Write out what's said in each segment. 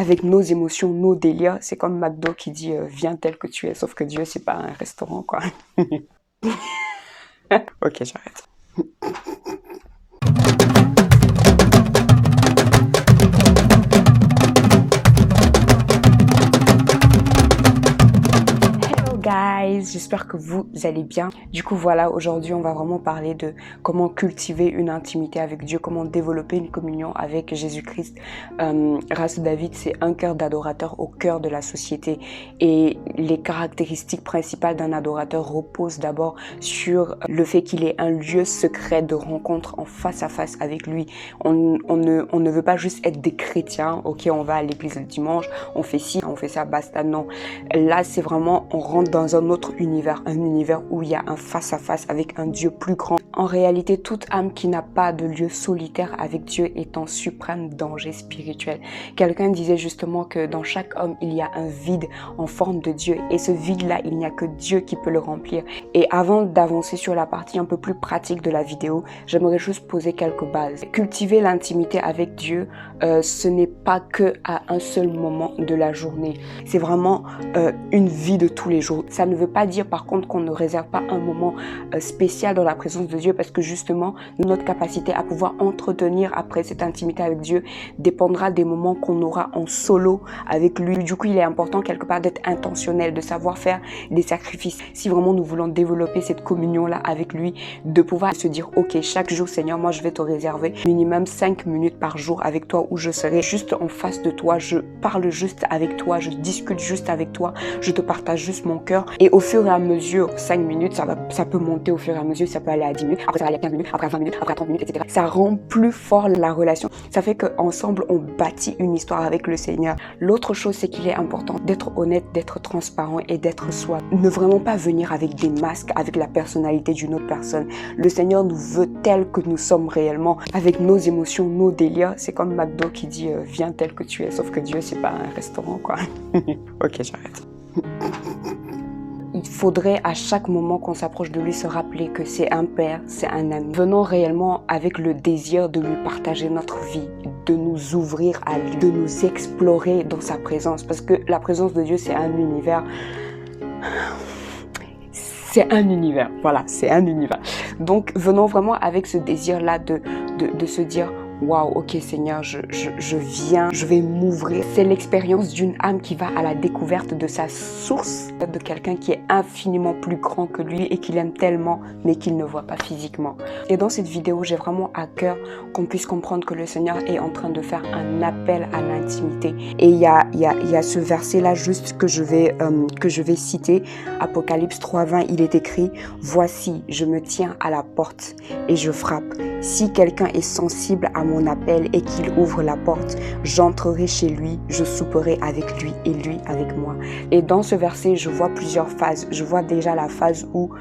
avec nos émotions, nos délires. C'est comme McDo qui dit viens tel que tu es, sauf que Dieu, c'est pas un restaurant, quoi. Ok, j'arrête. Guys, j'espère que vous allez bien. Du coup, voilà, aujourd'hui, on va vraiment parler de comment cultiver une intimité avec Dieu, comment développer une communion avec Jésus-Christ. Race David, c'est un cœur d'adorateur au cœur de la société. Et les caractéristiques principales d'un adorateur reposent d'abord sur le fait qu'il est un lieu secret de rencontre en face à face avec lui. On ne veut pas juste être des chrétiens, ok, on va à l'église le dimanche, on fait ci, on fait ça, basta, non. Là, c'est vraiment, on rentre dans un autre univers, un univers où il y a un face-à-face avec un Dieu plus grand. En réalité, toute âme qui n'a pas de lieu solitaire avec Dieu est en suprême danger spirituel. Quelqu'un disait justement que dans chaque homme, il y a un vide en forme de Dieu. Et ce vide-là, il n'y a que Dieu qui peut le remplir. Et avant d'avancer sur la partie un peu plus pratique de la vidéo, j'aimerais juste poser quelques bases. Cultiver l'intimité avec Dieu, ce n'est pas que à un seul moment de la journée. C'est vraiment une vie de tous les jours. Ça ne veut pas dire par contre qu'on ne réserve pas un moment spécial dans la présence de Dieu, parce que justement notre capacité à pouvoir entretenir après cette intimité avec Dieu dépendra des moments qu'on aura en solo avec lui. Du coup, il est important quelque part d'être intentionnel, de savoir faire des sacrifices. Si vraiment nous voulons développer cette communion-là avec lui, de pouvoir se dire ok, chaque jour Seigneur, moi je vais te réserver minimum 5 minutes par jour avec toi, où je serai juste en face de toi, je parle juste avec toi, je discute juste avec toi, je te partage juste mon cœur. Et au fur et à mesure, 5 minutes, ça peut monter au fur et à mesure, ça peut aller à 10 minutes, après ça va aller à 15 minutes, après à 20 minutes, après à 30 minutes, etc. Ça rend plus fort la relation. Ça fait qu'ensemble, on bâtit une histoire avec le Seigneur. L'autre chose, c'est qu'il est important d'être honnête, d'être transparent et d'être soi. Ne vraiment pas venir avec des masques, avec la personnalité d'une autre personne. Le Seigneur nous veut tels que nous sommes réellement, avec nos émotions, nos délires. C'est comme McDo qui dit viens tel que tu es, sauf que Dieu, c'est pas un restaurant, quoi. Ok, j'arrête. Il faudrait à chaque moment qu'on s'approche de lui se rappeler que c'est un père, c'est un ami. Venons réellement avec le désir de lui partager notre vie, de nous ouvrir à lui, de nous explorer dans sa présence. Parce que la présence de Dieu, c'est un univers. C'est un univers, voilà, c'est un univers. Donc venons vraiment avec ce désir-là de se dire waouh, ok Seigneur, je viens, je vais m'ouvrir. C'est l'expérience d'une âme qui va à la découverte de sa source, de quelqu'un qui est infiniment plus grand que lui et qu'il aime tellement, mais qu'il ne voit pas physiquement. Et dans cette vidéo, j'ai vraiment à cœur qu'on puisse comprendre que le Seigneur est en train de faire un appel à l'intimité. Et il y a ce verset-là juste que je vais citer, Apocalypse 3:20, il est écrit « Voici, je me tiens à la porte et je frappe. Si quelqu'un est sensible à mon appel et qu'il ouvre la porte, j'entrerai chez lui, je souperai avec lui et lui avec moi. » Et dans ce verset, je vois plusieurs phases. Je vois déjà la phase où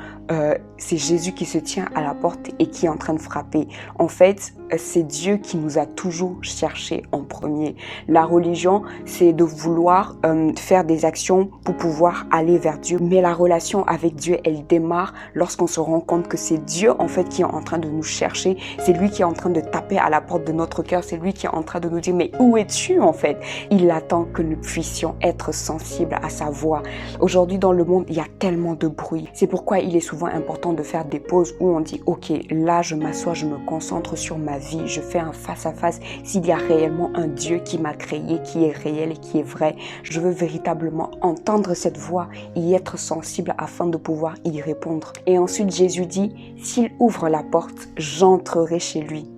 c'est Jésus qui se tient à la porte et qui est en train de frapper. En fait, c'est Dieu qui nous a toujours cherché en premier. La religion, c'est de vouloir faire des actions pour pouvoir aller vers Dieu. Mais la relation avec Dieu, elle démarre lorsqu'on se rend compte que c'est Dieu en fait qui est en train de nous chercher. C'est lui qui est en train de taper à la porte de notre cœur. C'est lui qui est en train de nous dire mais où es-tu en fait? Il attend que nous puissions être sensibles à sa voix. Aujourd'hui dans le monde, il y a tellement de bruit. C'est pourquoi il est souvent important de faire des pauses où on dit ok, là je m'assois, je me concentre sur ma vie, je fais un face-à-face. S'il y a réellement un Dieu qui m'a créé, qui est réel et qui est vrai, je veux véritablement entendre cette voix, y être sensible afin de pouvoir y répondre. Et ensuite Jésus dit, s'il ouvre la porte, j'entrerai chez lui.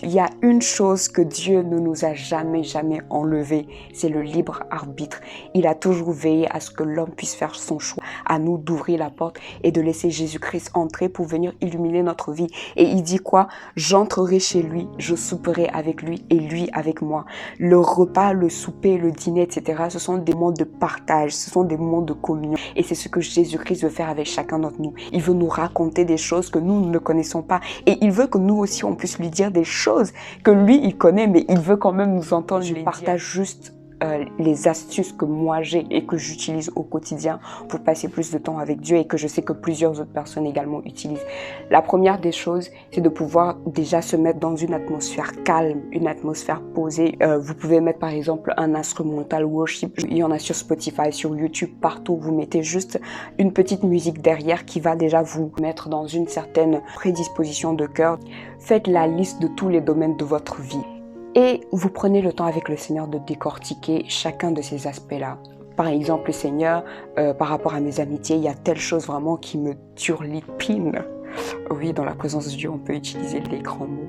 Il y a une chose que Dieu ne nous a jamais enlevée, c'est le libre arbitre. Il a toujours veillé à ce que l'homme puisse faire son choix, à nous d'ouvrir la porte et de laisser Jésus-Christ entrer pour venir illuminer notre vie. Et il dit quoi? J'entrerai chez lui, je souperai avec lui et lui avec moi. Le repas, le souper, le dîner, etc. ce sont des moments de partage, ce sont des moments de communion. Et c'est ce que Jésus-Christ veut faire avec chacun d'entre nous. Il veut nous raconter des choses que nous ne connaissons pas. Et il veut que nous aussi, on puisse lui dire des choses que lui, il connaît, mais il veut quand même nous entendre. Je partage juste les astuces que moi j'ai et que j'utilise au quotidien pour passer plus de temps avec Dieu et que je sais que plusieurs autres personnes également utilisent. La première des choses, c'est de pouvoir déjà se mettre dans une atmosphère calme, une atmosphère posée. Vous pouvez mettre par exemple un instrumental worship. Il y en a sur Spotify, sur YouTube, partout. Vous mettez juste une petite musique derrière qui va déjà vous mettre dans une certaine prédisposition de cœur. Faites la liste de tous les domaines de votre vie. Et vous prenez le temps avec le Seigneur de décortiquer chacun de ces aspects-là. Par exemple, Seigneur, par rapport à mes amitiés, il y a telle chose vraiment qui me turlupine. Oui, dans la présence de Dieu, on peut utiliser les grands mots.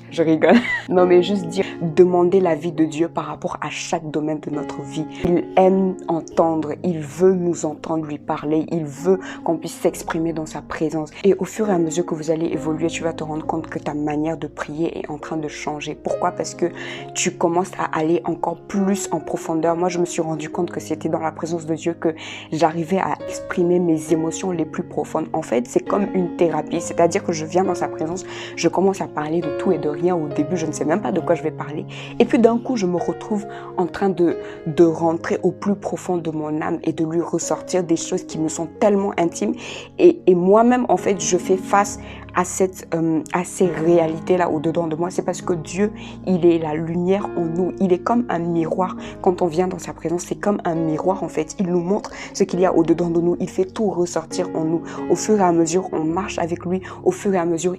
Je rigole. Non, mais juste dire, demander l'avis de Dieu par rapport à chaque domaine de notre vie. Il aime entendre, il veut nous entendre lui parler, il veut qu'on puisse s'exprimer dans sa présence. Et au fur et à mesure que vous allez évoluer, tu vas te rendre compte que ta manière de prier est en train de changer. Pourquoi? Parce que tu commences à aller encore plus en profondeur. Moi, je me suis rendu compte que c'était dans la présence de Dieu que j'arrivais à exprimer mes émotions les plus profondes. En fait, c'est comme une thérapie, c'est-à-dire que je viens dans sa présence, je commence à parler de tout et de rien. Au début, je ne sais même pas de quoi je vais parler. Et puis d'un coup, je me retrouve en train de rentrer au plus profond de mon âme et de lui ressortir des choses qui me sont tellement intimes. Et moi-même, en fait, je fais face à ces réalités-là au-dedans de moi. C'est parce que Dieu, il est la lumière en nous. Il est comme un miroir. Quand on vient dans sa présence, c'est comme un miroir, en fait. Il nous montre ce qu'il y a au-dedans de nous. Il fait tout ressortir en nous. Au fur et à mesure, on marche avec lui. Au fur et à mesure,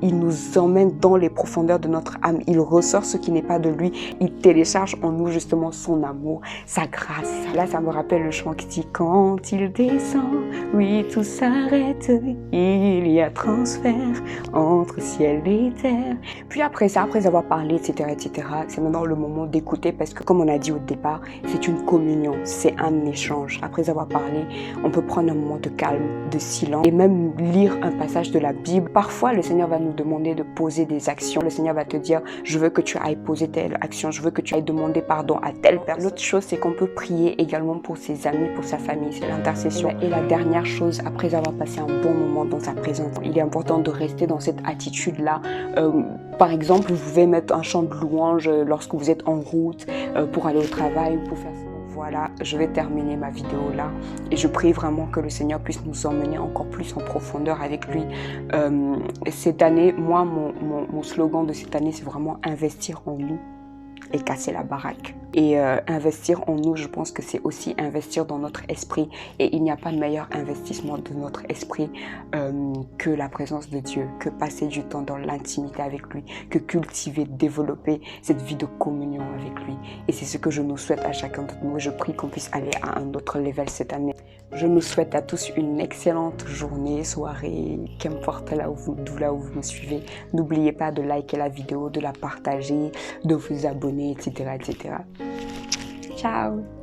il nous emmène dans les profondeurs de notre âme. Il ressort ce qui n'est pas de lui. Il télécharge en nous justement son amour, sa grâce. Là, ça me rappelle le chant qui dit: quand il descend, oui, tout s'arrête. Il y a transfert entre ciel et terre. Puis après ça, après avoir parlé, etc., c'est maintenant le moment d'écouter, parce que comme on a dit au départ, c'est une communion, c'est un échange. Après avoir parlé, on peut prendre un moment de calme, de silence et même lire un passage de la Bible. Parfois, le Seigneur va nous demander de poser des actions. Le Seigneur va te dire: je veux que tu ailles poser telle action, je veux que tu ailles demander pardon à telle personne. L'autre chose, c'est qu'on peut prier également pour ses amis, pour sa famille, c'est l'intercession. Et la dernière chose, après avoir passé un bon moment dans sa présence, il est important de rester dans cette attitude-là. Par exemple, vous pouvez mettre un chant de louange lorsque vous êtes en route pour aller au travail ou pour faire ça. Voilà, je vais terminer ma vidéo là et je prie vraiment que le Seigneur puisse nous emmener encore plus en profondeur avec lui. Cette année, moi, mon slogan de cette année, c'est vraiment investir en nous et casser la baraque. Et investir en nous, je pense que c'est aussi investir dans notre esprit. Et il n'y a pas de meilleur investissement de notre esprit que la présence de Dieu, que passer du temps dans l'intimité avec lui, que cultiver, développer cette vie de communion avec lui. Et c'est ce que je nous souhaite à chacun de nous. Je prie qu'on puisse aller à un autre level cette année. Je nous souhaite à tous une excellente journée, soirée, qu'importe d'où vous me suivez. N'oubliez pas de liker la vidéo, de la partager, de vous abonner, etc., etc. Ciao!